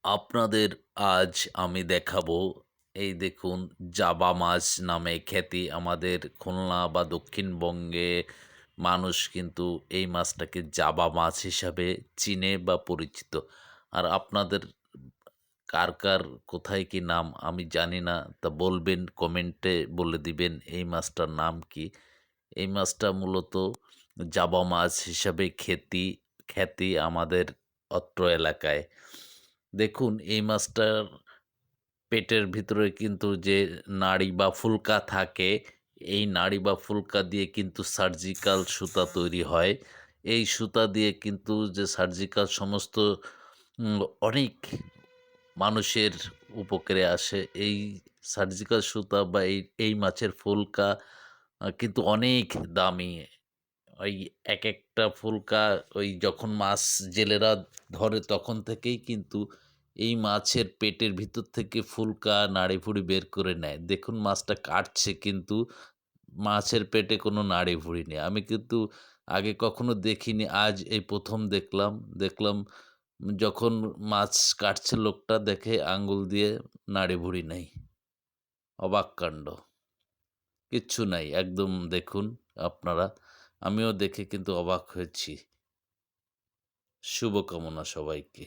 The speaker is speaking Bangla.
আপনাদের আজ আমি দেখাবো এই দেখুন জাবা মাছ নামে খ্যাতি আমাদের খুলনা বা দক্ষিণবঙ্গে মানুষ কিন্তু এই মাছটাকে জাবা মাছ হিসাবে চিনে বা পরিচিত। আর আপনাদের কার কার কোথায় কি নাম আমি জানি না, তা বলবেন, কমেন্টে বলে দিবেন এই মাছটার নাম কি। এই মাছটা মূলত জাবা মাছ হিসাবে খ্যাতি আমাদের অত্র এলাকায়। দেখুন এই মাছটার পেটের ভিতরে কিন্তু যে নাড়ি বা ফুলকা থাকে, এই নাড়ি বা ফুলকা দিয়ে কিন্তু সার্জিক্যাল সুতা তৈরি হয়। এই সুতা দিয়ে কিন্তু যে সার্জিক্যাল সমস্ত অনেক মানুষের উপকারে আসে। এই সার্জিক্যাল সুতা বা এই মাছের ফুলকা কিন্তু অনেক দামি। ওই একেকটা ফুলকা ওই যখন মাছ জেলেরা ধরে তখন থেকেই কিন্তু এই মাছের পেটের ভিতর থেকে ফুলকা নাড়ি-ভুড়ি বের করে নেয়। দেখুন মাছটা কাটছে কিন্তু মাছের পেটে কোনো নাড়ি-ভুড়ি নেই। আমি কিন্তু আগে কখনো দেখিনি। আজ এই ১ম দেখলাম। দেখলাম যখন মাছ কাটছে লোকটা দেখে আঙ্গুল দিয়ে নাড়ি-ভুড়ি নেই। অবাক কাণ্ড। কিচ্ছু নাই। একদম দেখুন আপনারা। আমিও দেখে কিন্তু অবাক হয়েছি। শুভকামনা সবাইকে।